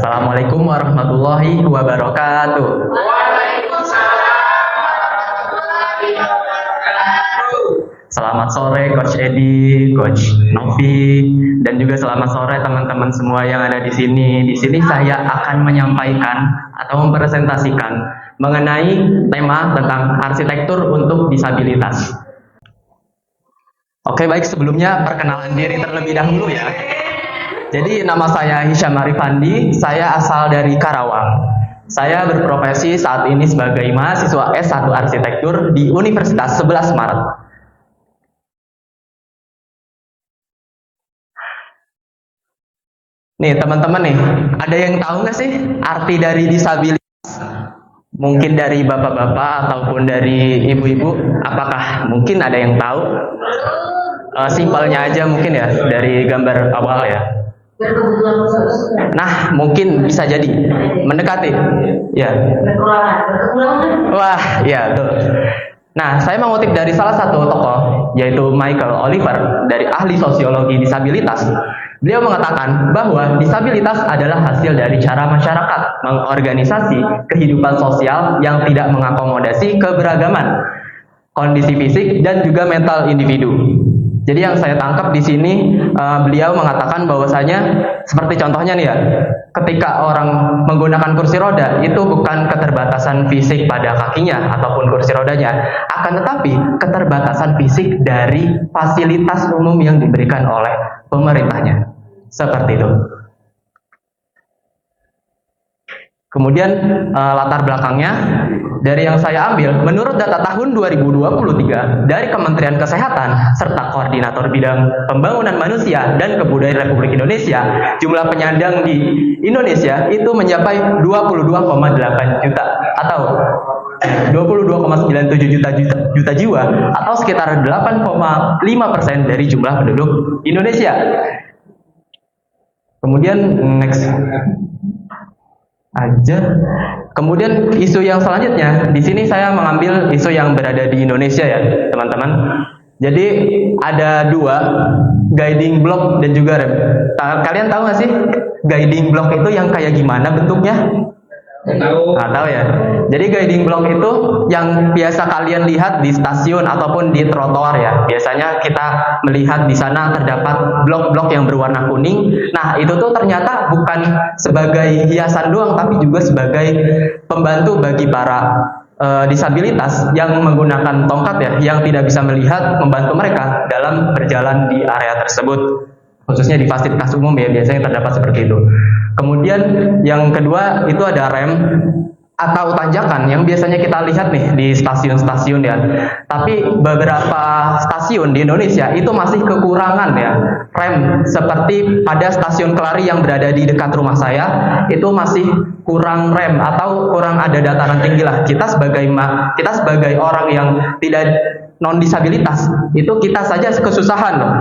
Assalamualaikum warahmatullahi wabarakatuh. Selamat sore Coach Edi, Coach Novi, dan juga selamat sore teman-teman semua yang ada di sini. Di sini saya akan menyampaikan atau mempresentasikan mengenai tema tentang arsitektur untuk disabilitas. Oke, baik, sebelumnya perkenalan diri terlebih dahulu ya. Jadi nama saya Hisyam Arifandi, saya asal dari Karawang. Saya berprofesi saat ini sebagai mahasiswa S1 Arsitektur di Universitas 11 Maret. Nih teman-teman nih, ada yang tahu nggak sih arti dari disabilitas? Mungkin dari bapak-bapak ataupun dari ibu-ibu, apakah mungkin ada yang tahu? Simpelnya aja mungkin ya, dari gambar awal ya. Nah, mungkin bisa jadi mendekati. Ya. Wah, ya betul. Nah, saya mengutip dari salah satu tokoh, yaitu Michael Oliver, dari ahli sosiologi disabilitas. Beliau mengatakan bahwa disabilitas adalah hasil dari cara masyarakat mengorganisasi kehidupan sosial yang tidak mengakomodasi keberagaman, kondisi fisik, dan juga mental individu. Jadi yang saya tangkap di sini, beliau mengatakan bahwasanya seperti contohnya nih ya, ketika orang menggunakan kursi roda itu bukan keterbatasan fisik pada kakinya ataupun kursi rodanya, akan tetapi keterbatasan fisik dari fasilitas umum yang diberikan oleh pemerintahnya. Seperti itu. Kemudian latar belakangnya dari yang saya ambil, menurut data tahun 2023 dari Kementerian Kesehatan serta Koordinator Bidang Pembangunan Manusia dan Kebudayaan Republik Indonesia, jumlah penyandang di Indonesia itu mencapai 22,8 juta atau 22,97 juta jiwa atau sekitar 8,5% dari jumlah penduduk Indonesia. Kemudian next aja. Kemudian isu yang selanjutnya, di sini saya mengambil isu yang berada di Indonesia ya, teman-teman. Jadi ada dua, guiding block dan juga rem. Kalian tahu nggak sih guiding block itu yang kayak gimana bentuknya? Nggak tahu ya. Jadi guiding block itu yang biasa kalian lihat di stasiun ataupun di trotoar ya. Biasanya kita melihat di sana terdapat blok-blok yang berwarna kuning. Nah, itu tuh ternyata bukan sebagai hiasan doang, tapi juga sebagai pembantu bagi para disabilitas yang menggunakan tongkat ya, yang tidak bisa melihat, membantu mereka dalam berjalan di area tersebut. Khususnya di fasilitas umum ya, biasanya terdapat seperti itu. Kemudian yang kedua itu ada rem atau tanjakan yang biasanya kita lihat nih di stasiun-stasiun ya. Tapi beberapa stasiun di Indonesia itu masih kekurangan ya rem, seperti pada stasiun Kelari yang berada di dekat rumah saya itu masih kurang rem atau kurang ada dataran tinggi lah. Kita sebagai orang yang tidak non disabilitas itu kita saja kesusahan loh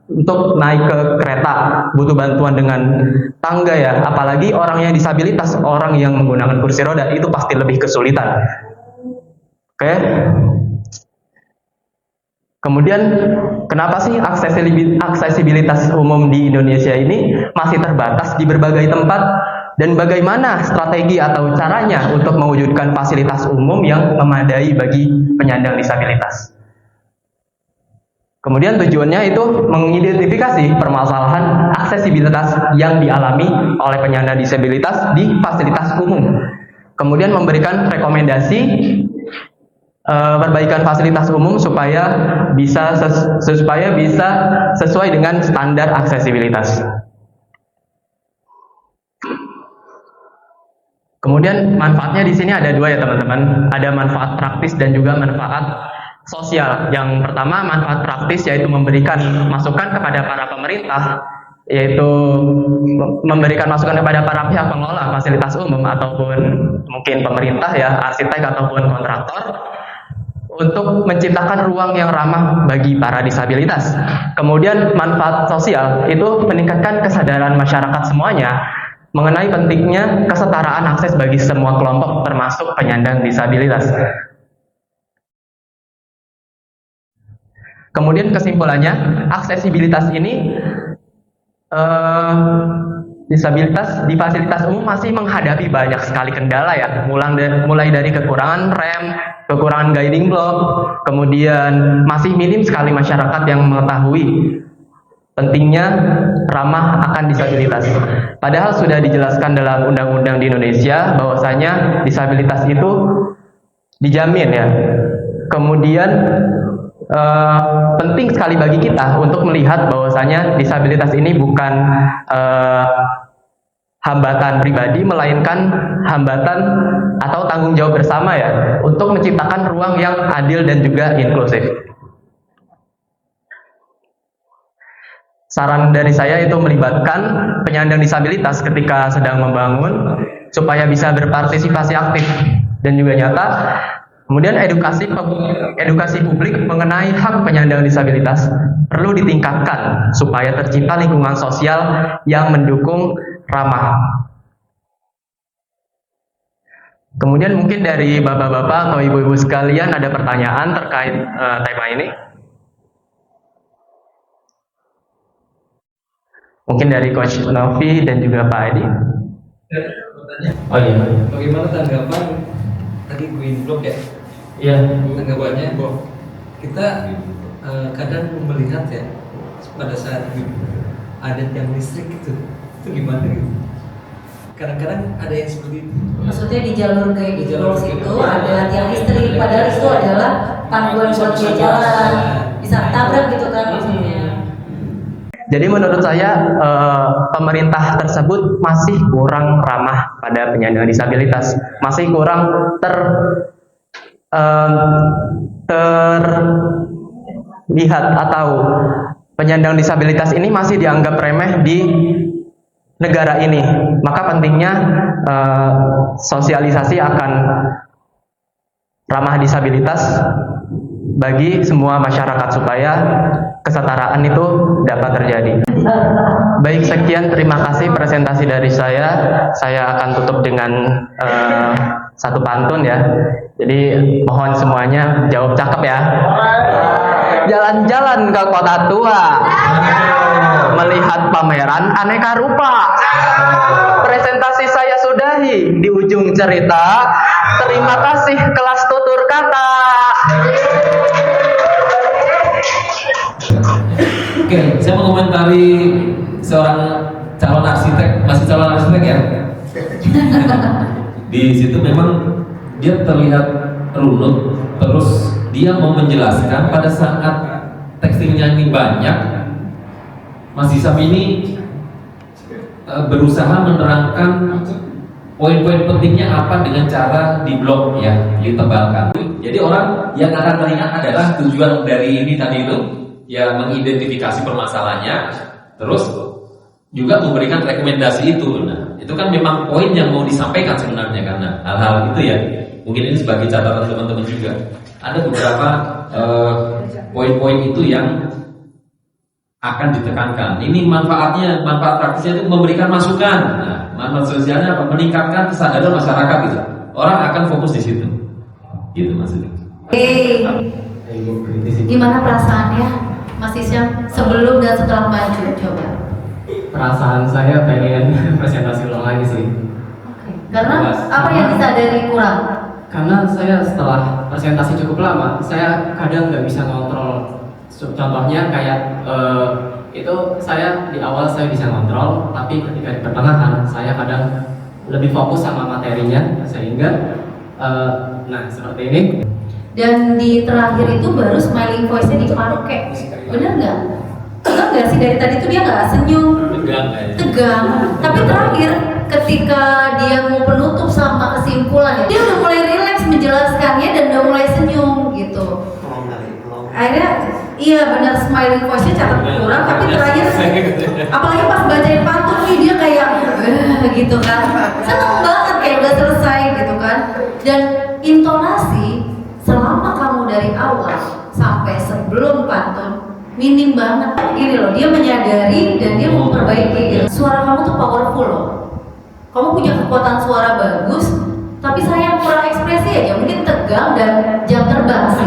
untuk naik ke kereta, butuh bantuan dengan tangga ya, apalagi orang yang disabilitas, orang yang menggunakan kursi roda itu pasti lebih kesulitan. Oke. Kemudian kenapa sih aksesibilitas umum di Indonesia ini masih terbatas di berbagai tempat, dan bagaimana strategi atau caranya untuk mewujudkan fasilitas umum yang memadai bagi penyandang disabilitas? Kemudian tujuannya itu mengidentifikasi permasalahan aksesibilitas yang dialami oleh penyandang disabilitas di fasilitas umum. Kemudian memberikan rekomendasi perbaikan fasilitas umum supaya bisa sesuai dengan standar aksesibilitas. Kemudian manfaatnya di sini ada dua ya teman-teman. Ada manfaat praktis dan juga manfaat sosial. Yang pertama manfaat praktis yaitu memberikan masukan kepada para pemerintah, yaitu memberikan masukan kepada para pihak pengelola fasilitas umum ataupun mungkin pemerintah ya, arsitek ataupun kontraktor untuk menciptakan ruang yang ramah bagi para disabilitas. Kemudian manfaat sosial itu meningkatkan kesadaran masyarakat semuanya mengenai pentingnya kesetaraan akses bagi semua kelompok termasuk penyandang disabilitas. Kemudian kesimpulannya, aksesibilitas ini disabilitas di fasilitas umum masih menghadapi banyak sekali kendala ya, mulai dari kekurangan rem, kekurangan guiding block, kemudian masih minim sekali masyarakat yang mengetahui pentingnya ramah akan disabilitas. Padahal sudah dijelaskan dalam undang-undang di Indonesia bahwasanya disabilitas itu dijamin ya. Kemudian penting sekali bagi kita untuk melihat bahwasanya disabilitas ini bukan hambatan pribadi, melainkan hambatan atau tanggung jawab bersama ya, untuk menciptakan ruang yang adil dan juga inklusif. Saran dari saya itu melibatkan penyandang disabilitas ketika sedang membangun supaya bisa berpartisipasi aktif dan juga nyata. Kemudian edukasi publik mengenai hak penyandang disabilitas perlu ditingkatkan supaya tercipta lingkungan sosial yang mendukung ramah. Kemudian mungkin dari bapak-bapak atau ibu-ibu sekalian ada pertanyaan terkait tema ini? Mungkin dari Coach Novi dan juga Pak Edi. Oh iya. Bagaimana tanggapan tadi green block ya? Iya. Tanggapannya kita kadang melihat ya pada saat ada yang listrik itu gimana gitu? Kadang-kadang ada yang seperti itu. Maksudnya di jalur guiding blocks itu ada tiang listrik, padahal itu adalah panduan buat dia jalan, bisa tabrak gitu kan maksudnya. Jadi menurut saya pemerintah tersebut masih kurang ramah pada penyandang disabilitas, masih kurang terlihat atau penyandang disabilitas ini masih dianggap remeh di negara ini. Maka pentingnya sosialisasi akan ramah disabilitas bagi semua masyarakat supaya kesetaraan itu dapat terjadi. Baik, sekian, terima kasih presentasi dari saya. Saya akan tutup dengan satu pantun ya. Jadi mohon semuanya jawab cakep ya. Jalan-jalan ke kota tua, melihat pameran aneka rupa. Presentasi saya sudahi di ujung cerita. Terima kasih kelas tutur kata. Oke, saya mau komentari seorang calon arsitek, masih calon arsitek ya. Di situ memang dia terlihat runut, terus dia mau menjelaskan pada saat tekstilnya ini banyak, Mas Isam ini berusaha menerangkan poin-poin pentingnya apa dengan cara di blok ya, ditebalkan. Jadi orang yang akan teringat adalah tujuan dari ini tadi itu, ya mengidentifikasi permasalahannya, terus juga memberikan rekomendasi itu. Nah, itu kan memang poin yang mau disampaikan sebenarnya, karena hal-hal itu ya, mungkin ini sebagai catatan teman-teman juga. Ada beberapa poin-poin itu yang akan ditekankan. Ini manfaat praktisnya itu memberikan masukan. Nah, manfaat sosialnya apa? Meningkatkan kesadaran masyarakat gitu. Orang akan fokus di situ. Gitu maksudnya. Gimana perasaannya Mas Isyam sebelum dan setelah maju? Coba. Perasaan saya pengen presentasi ulang lagi sih. Karena apa yang disadari kurang? Karena saya setelah presentasi cukup lama, saya kadang nggak bisa ngontrol. Contohnya kayak itu saya di awal saya bisa ngontrol, tapi ketika di pertengahan saya kadang lebih fokus sama materinya, sehingga nah seperti ini. Dan di terakhir itu baru smiling voice-nya dipakai, bener nggak? Enggak nggak sih, dari tadi tuh dia nggak senyum, tegang. Tapi terakhir ketika dia mau penutup sama kesimpulan, dia udah mulai rileks menjelaskannya dan udah mulai senyum gitu. Akhirnya iya benar, smiling voice-nya catat kurang, tapi terakhir apalagi pas bacain pantun nih dia kayak gitu kan, seneng banget kayak udah selesai gitu kan. Dan intonasi selama kamu dari awal sampai sebelum pantun minim banget. Gini loh, dia menyadari dan dia memperbaiki gitu. Suara kamu tuh powerful loh. Kamu punya kekuatan suara bagus, tapi sayang kurang ekspresi aja, mungkin tegang dan jam terbang sih.